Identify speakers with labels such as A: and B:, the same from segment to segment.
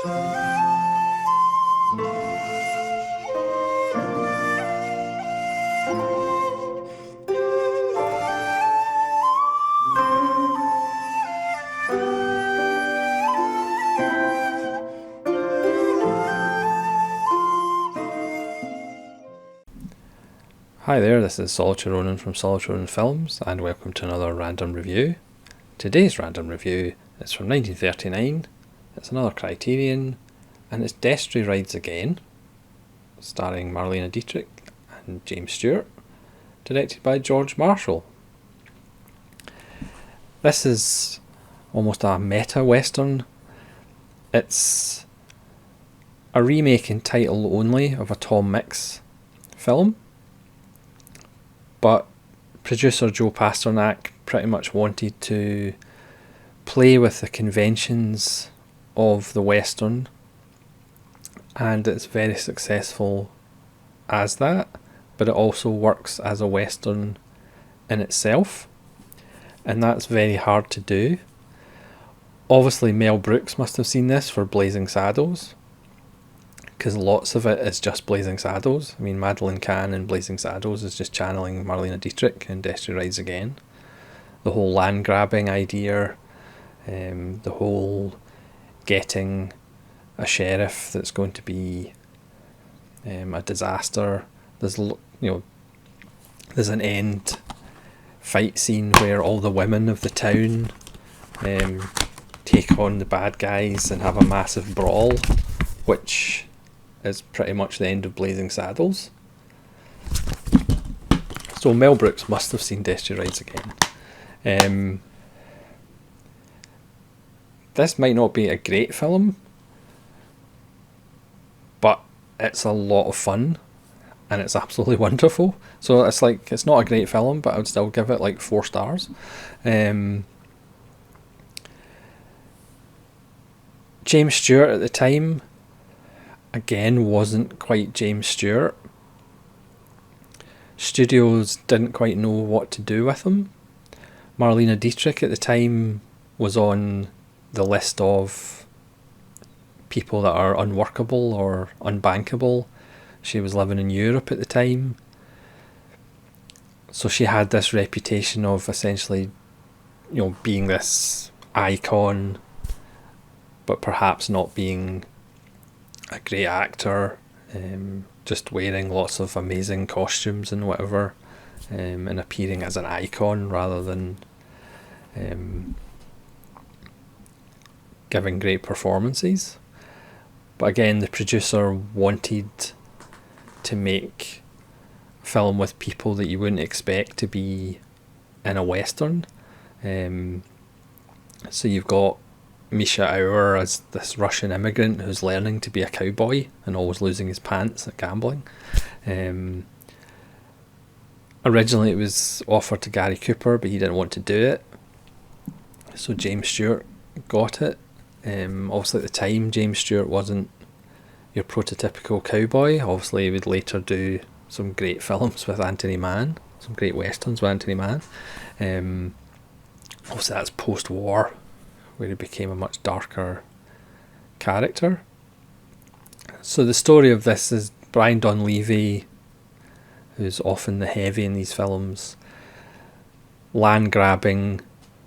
A: Hi there, this is Solitary Ronan from Solitary Ronan Films, and welcome to another random review. Today's random review is from 1939, it's another Criterion, and it's Destry Rides Again, starring Marlene Dietrich and James Stewart, directed by George Marshall. This is almost a meta-western. It's a remake in title only of a Tom Mix film, but producer Joe Pasternak pretty much wanted to play with the conventions of the Western, and it's very successful as that, but it also works as a Western in itself, and that's very hard to do. Obviously Mel Brooks must have seen this for Blazing Saddles, because lots of it is just Blazing Saddles. I mean, Madeline Kahn in Blazing Saddles is just channeling Marlene Dietrich in Destry Rides Again. The whole land grabbing idea, the whole getting a sheriff that's going to be a disaster. There's there's an end fight scene where all the women of the town take on the bad guys and have a massive brawl, which is pretty much the end of Blazing Saddles. So Mel Brooks must have seen Destry Rides Again. This might not be a great film, but it's a lot of fun and it's absolutely wonderful. So it's not a great film, but I would still give it like 4 stars. James Stewart at the time, again, wasn't quite James Stewart. Studios didn't quite know what to do with him. Marlene Dietrich at the time was on the list of people that are unworkable or unbankable. She was living in Europe at the time, so she had this reputation of essentially, being this icon, but perhaps not being a great actor, just wearing lots of amazing costumes and whatever, and appearing as an icon rather than giving great performances. But again, the producer wanted to make a film with people that you wouldn't expect to be in a Western. So you've got Misha Auer as this Russian immigrant who's learning to be a cowboy and always losing his pants at gambling. Originally it was offered to Gary Cooper, but he didn't want to do it, so James Stewart got it. Obviously at the time James Stewart wasn't your prototypical cowboy. Obviously he would later do some great films with Anthony Mann, some great westerns with Anthony Mann. Obviously that's post-war, where he became a much darker character. So the story of this is Brian Donlevy, who's often the heavy in these films, land grabbing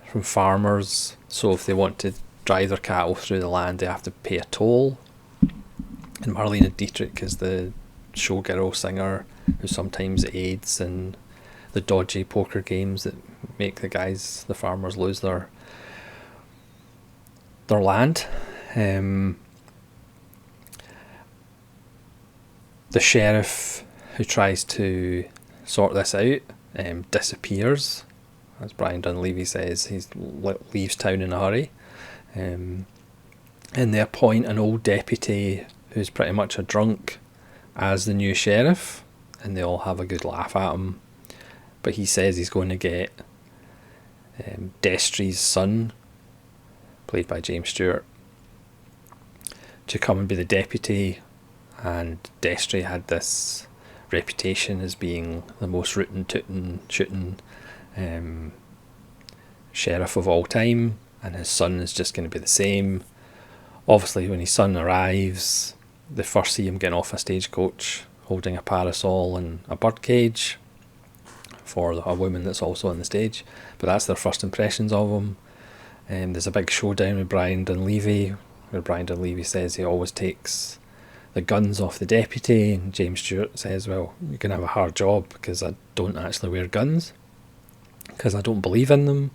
A: from farmers. So if they want to drive their cattle through the land, they have to pay a toll. And Marlene Dietrich is the showgirl singer who sometimes aids in the dodgy poker games that make the farmers lose their land. The sheriff who tries to sort this out disappears, as Brian Donlevy says. He leaves town in a hurry, and they appoint an old deputy who's pretty much a drunk as the new sheriff, and they all have a good laugh at him. But he says he's going to get Destry's son, played by James Stewart, to come and be the deputy. And Destry had this reputation as being the most rootin' tootin' shootin' sheriff of all time, and his son is just going to be the same. Obviously, when his son arrives, they first see him getting off a stagecoach holding a parasol and a birdcage for a woman that's also on the stage. But that's their first impressions of him. There's a big showdown with Brian Dunleavy, where Brian Dunleavy says he always takes the guns off the deputy, and James Stewart says, well, you can have a hard job because I don't actually wear guns, because I don't believe in them,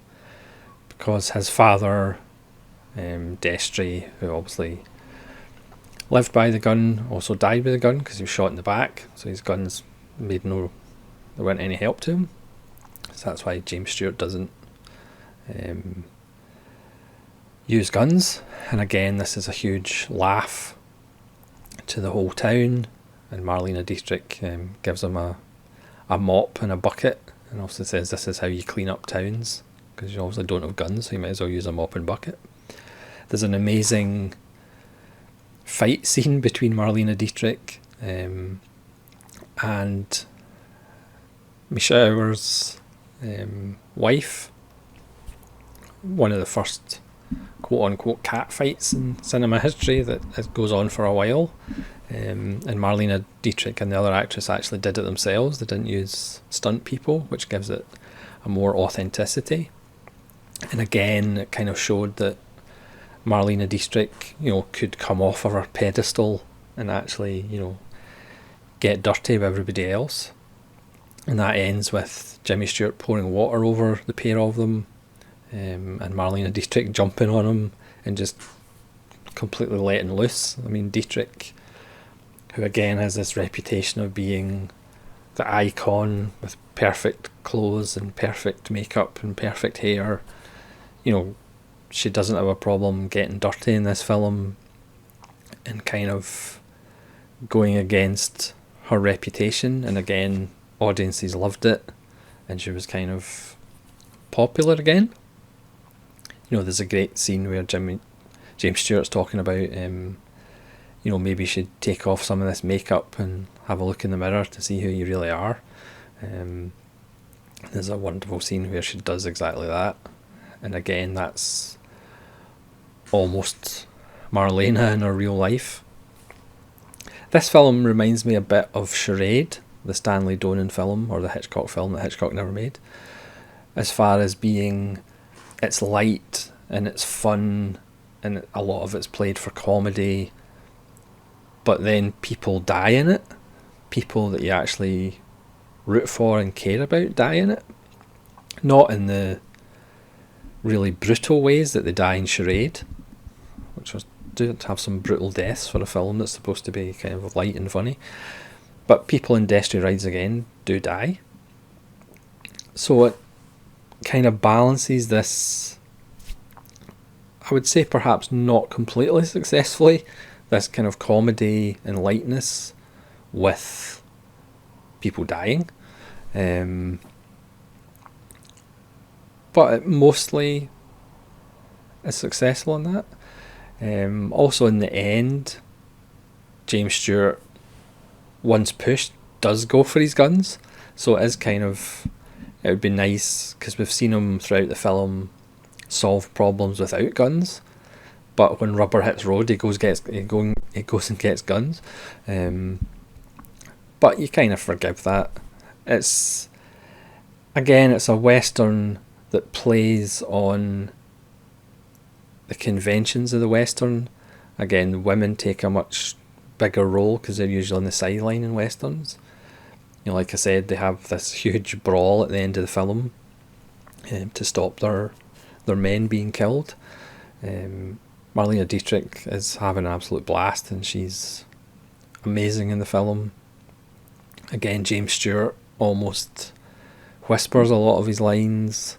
A: because his father, Destry, who obviously lived by the gun, also died with the gun because he was shot in the back, so his guns they weren't any help to him. So that's why James Stewart doesn't use guns. And again, this is a huge laugh to the whole town, and Marlene Dietrich gives him a mop and a bucket, and also says this is how you clean up towns, because you obviously don't have guns, so you might as well use a mop and bucket. There's an amazing fight scene between Marlene Dietrich and Mischauer's wife. One of the first quote-unquote cat fights in cinema history that goes on for a while. And Marlene Dietrich and the other actress actually did it themselves. They didn't use stunt people, which gives it a more authenticity. And again, it kind of showed that Marlene Dietrich, could come off of her pedestal and actually, get dirty with everybody else. And that ends with Jimmy Stewart pouring water over the pair of them, and Marlene Dietrich jumping on him and just completely letting loose. I mean, Dietrich, who again has this reputation of being the icon with perfect clothes and perfect makeup and perfect hair, she doesn't have a problem getting dirty in this film and kind of going against her reputation. And again, audiences loved it, and she was kind of popular again. There's a great scene where James Stewart's talking about maybe you should take off some of this makeup and have a look in the mirror to see who you really are. There's a wonderful scene where she does exactly that, and again, that's almost Marlena in her real life. This film reminds me a bit of Charade, the Stanley Donen film, or the Hitchcock film that Hitchcock never made, as far as being, it's light and it's fun and a lot of it's played for comedy, but then people die in it. People that you actually root for and care about die in it. Not in the really brutal ways that they die in Charade, which do have some brutal deaths for a film that's supposed to be kind of light and funny. But people in Destry Rides Again do die. So it kind of balances this, I would say perhaps not completely successfully, this kind of comedy and lightness with people dying. But it mostly is successful in that. Also in the end, James Stewart, once pushed, does go for his guns. So it is kind of, it would be nice, because we've seen him throughout the film solve problems without guns, but when rubber hits road, he goes and gets guns. But you kind of forgive that. It's a Western that plays on the conventions of the Western. Again, women take a much bigger role because they're usually on the sideline in Westerns. Like I said, they have this huge brawl at the end of the film to stop their men being killed. Marlene Dietrich is having an absolute blast, and she's amazing in the film. Again, James Stewart almost whispers a lot of his lines.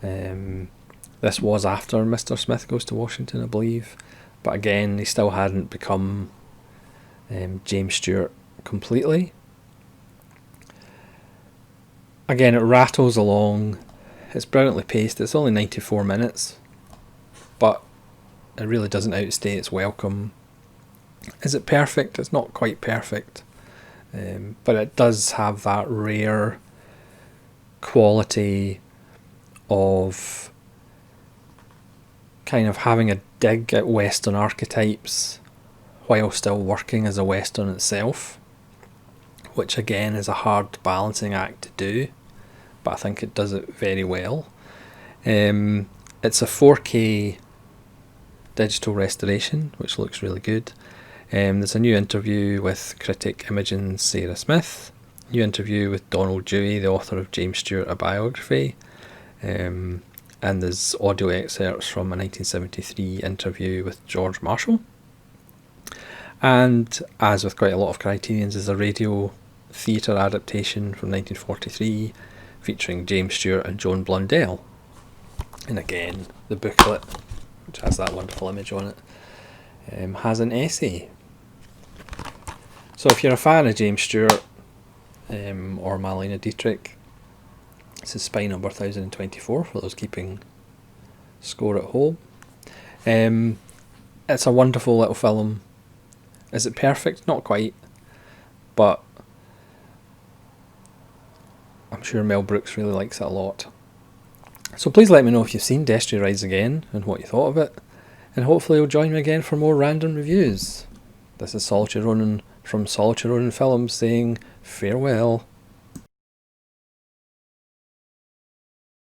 A: This was after Mr. Smith Goes to Washington, I believe, but again, he still hadn't become James Stewart completely. Again, it rattles along. It's brilliantly paced. It's only 94 minutes, but it really doesn't outstay its welcome. Is it perfect? It's not quite perfect, but it does have that rare quality of kind of having a dig at Western archetypes while still working as a Western itself, which again is a hard balancing act to do, but I think it does it very well. It's a 4K digital restoration, which looks really good. There's a new interview with critic Imogen Sarah Smith, new interview with Donald Dewey, the author of James Stewart, a biography, and there's audio excerpts from a 1973 interview with George Marshall. And as with quite a lot of Criterions, there's a radio theatre adaptation from 1943 featuring James Stewart and Joan Blundell. And again, the booklet, which has that wonderful image on it, has an essay. So if you're a fan of James Stewart or Marlene Dietrich, this is spine number 1024 for those keeping score at home. It's a wonderful little film. Is it perfect? Not quite, but I'm sure Mel Brooks really likes it a lot. So please let me know if you've seen Destry Rides Again and what you thought of it, and hopefully you'll join me again for more random reviews. This is Solitary Ronin from Solitary Ronin Films saying farewell.